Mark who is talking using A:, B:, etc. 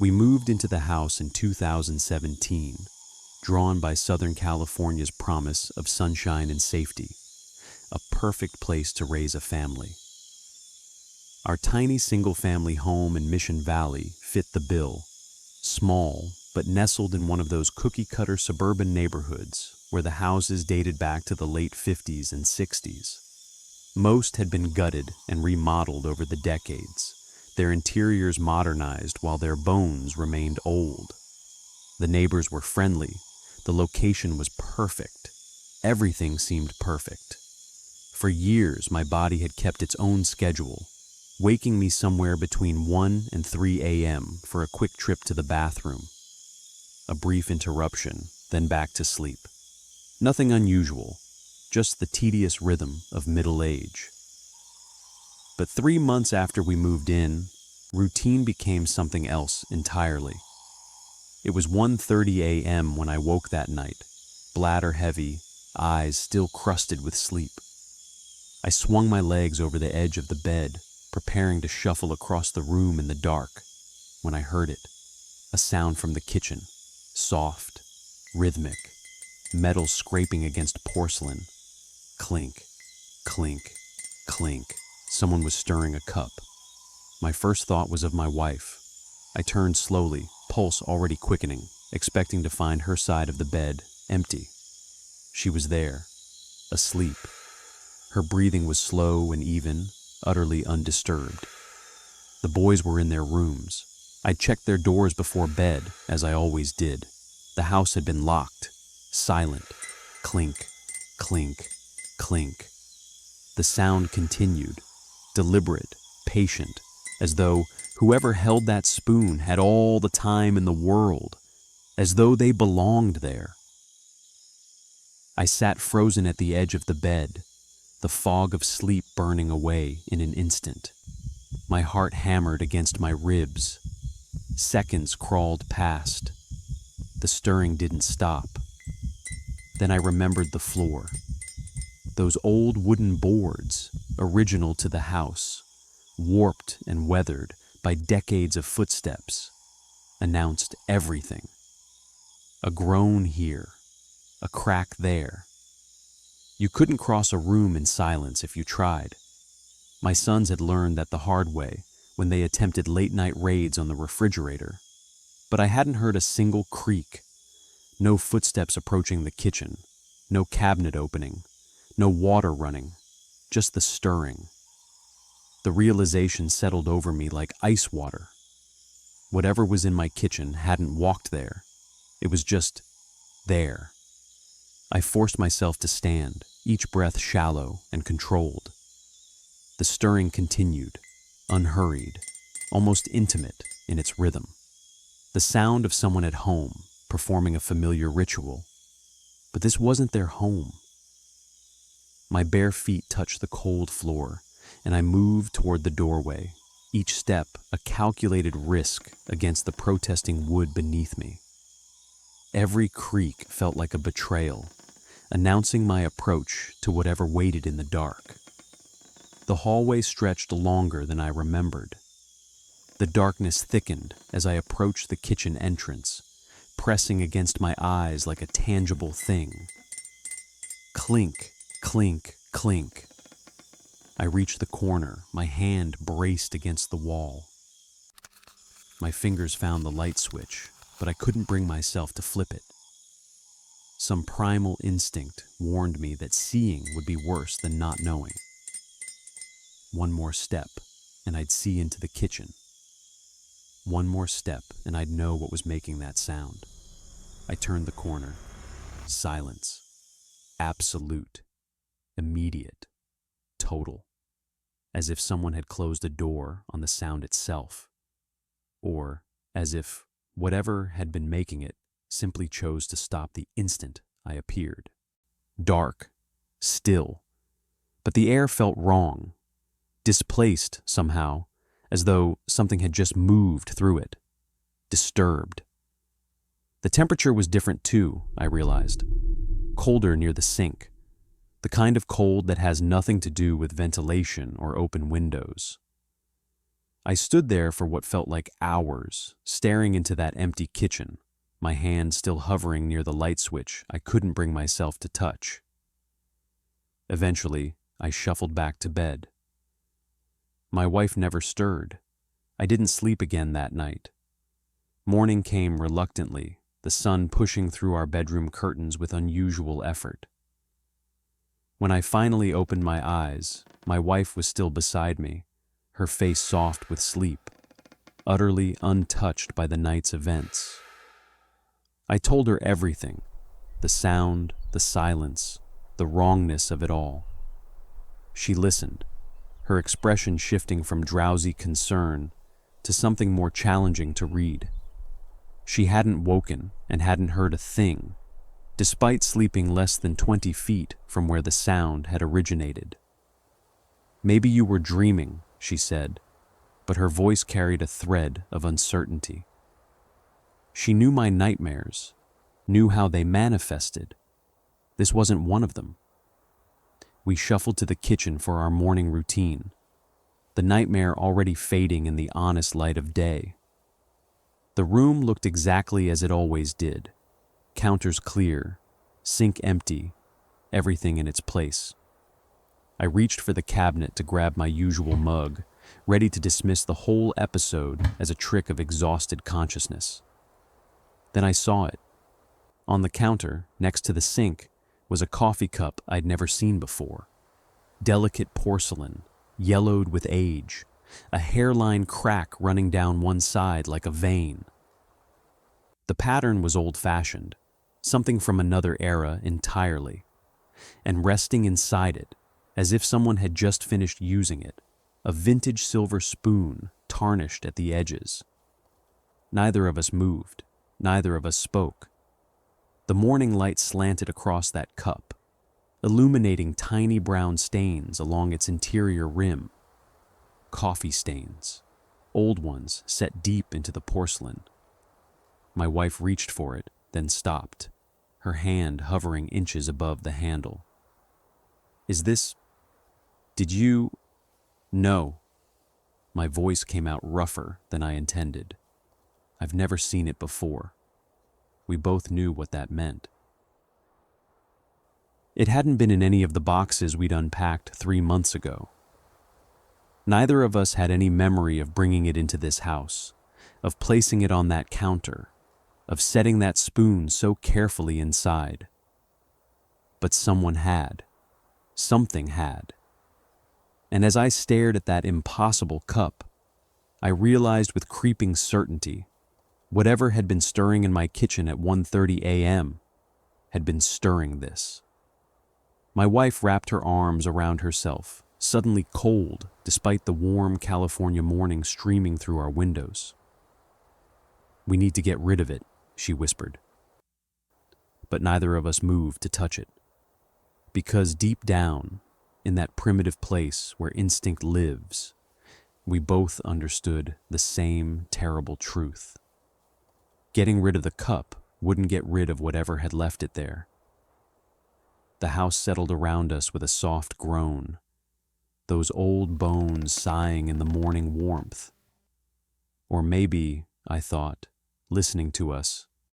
A: We moved into the house in 2017, drawn by Southern California's promise of sunshine and safety, a perfect place to raise a family. Our tiny single-family home in Mission Valley fit the bill, small but nestled in one of those cookie-cutter suburban neighborhoods where the houses dated back to the late 50s and 60s. Most had been gutted and remodeled over the decades, their interiors modernized while their bones remained old. The neighbors were friendly, the location was perfect, everything seemed perfect. For years, my body had kept its own schedule, waking me somewhere between 1 and 3 a.m. for a quick trip to the bathroom. A brief interruption, then back to sleep. Nothing unusual, just the tedious rhythm of middle age. But 3 months after we moved in, routine became something else entirely. It was 1:30 a.m. when I woke that night, bladder heavy, eyes still crusted with sleep. I swung my legs over the edge of the bed, preparing to shuffle across the room in the dark, when I heard it, a sound from the kitchen, soft, rhythmic, metal scraping against porcelain. Clink, clink, clink. Someone was stirring a cup. My first thought was of my wife. I turned slowly, pulse already quickening, expecting to find her side of the bed empty. She was there, asleep. Her breathing was slow and even, utterly undisturbed. The boys were in their rooms. I'd checked their doors before bed, as I always did. The house had been locked, silent. Clink, clink, clink. The sound continued, deliberate, patient, as though whoever held that spoon had all the time in the world, as though they belonged there. I sat frozen at the edge of the bed, the fog of sleep burning away in an instant. My heart hammered against my ribs. Seconds crawled past. The stirring didn't stop. Then I remembered the floor. Those old wooden boards, original to the house, warped and weathered by decades of footsteps, announced everything. A groan here, a crack there. You couldn't cross a room in silence if you tried. My sons had learned that the hard way when they attempted late-night raids on the refrigerator. But I hadn't heard a single creak. No footsteps approaching the kitchen, no cabinet opening, no water running, just the stirring. The realization settled over me like ice water. Whatever was in my kitchen hadn't walked there. It was just there. I forced myself to stand, each breath shallow and controlled. The stirring continued, unhurried, almost intimate in its rhythm. The sound of someone at home, performing a familiar ritual. But this wasn't their home. My bare feet touched the cold floor, and I moved toward the doorway, each step a calculated risk against the protesting wood beneath me. Every creak felt like a betrayal, announcing my approach to whatever waited in the dark. The hallway stretched longer than I remembered. The darkness thickened as I approached the kitchen entrance, pressing against my eyes like a tangible thing. Clink, clink, clink. I reached the corner, my hand braced against the wall. My fingers found the light switch, but I couldn't bring myself to flip it. Some primal instinct warned me that seeing would be worse than not knowing. One more step, and I'd see into the kitchen. One more step, and I'd know what was making that sound. I turned the corner. Silence. Absolute. Immediate. Total. As if someone had closed a door on the sound itself. Or as if whatever had been making it simply chose to stop the instant I appeared. Dark. Still. But the air felt wrong. Displaced somehow, as though something had just moved through it. Disturbed. The temperature was different too, I realized. Colder near the sink. The kind of cold that has nothing to do with ventilation or open windows. I stood there for what felt like hours, staring into that empty kitchen, my hand still hovering near the light switch I couldn't bring myself to touch. Eventually, I shuffled back to bed. My wife never stirred. I didn't sleep again that night. Morning came reluctantly, the sun pushing through our bedroom curtains with unusual effort. When I finally opened my eyes, my wife was still beside me, her face soft with sleep, utterly untouched by the night's events. I told her everything, the sound, the silence, the wrongness of it all. She listened, her expression shifting from drowsy concern to something more challenging to read. She hadn't woken and hadn't heard a thing, despite sleeping less than 20 feet from where the sound had originated. "Maybe you were dreaming," she said, but her voice carried a thread of uncertainty. She knew my nightmares, knew how they manifested. This wasn't one of them. We shuffled to the kitchen for our morning routine, the nightmare already fading in the honest light of day. The room looked exactly as it always did, counters clear, sink empty, everything in its place. I reached for the cabinet to grab my usual mug, ready to dismiss the whole episode as a trick of exhausted consciousness. Then I saw it. On the counter, next to the sink, was a coffee cup I'd never seen before. Delicate porcelain, yellowed with age, a hairline crack running down one side like a vein. The pattern was old-fashioned, something from another era entirely, and resting inside it, as if someone had just finished using it, a vintage silver spoon tarnished at the edges. Neither of us moved, neither of us spoke. The morning light slanted across that cup, illuminating tiny brown stains along its interior rim. Coffee stains, old ones set deep into the porcelain. My wife reached for it, then stopped, her hand hovering inches above the handle. Did you? No. My voice came out rougher than I intended. I've never seen it before. We both knew what that meant. It hadn't been in any of the boxes we'd unpacked 3 months ago. Neither of us had any memory of bringing it into this house, of placing it on that counter, of setting that spoon so carefully inside. But someone had. Something had. And as I stared at that impossible cup, I realized with creeping certainty whatever had been stirring in my kitchen at 1:30 a.m. had been stirring this. My wife wrapped her arms around herself, suddenly cold despite the warm California morning streaming through our windows. "We need to get rid of it," she whispered. But neither of us moved to touch it. Because deep down, in that primitive place where instinct lives, we both understood the same terrible truth. Getting rid of the cup wouldn't get rid of whatever had left it there. The house settled around us with a soft groan, those old bones sighing in the morning warmth. Or maybe, I thought, listening to us,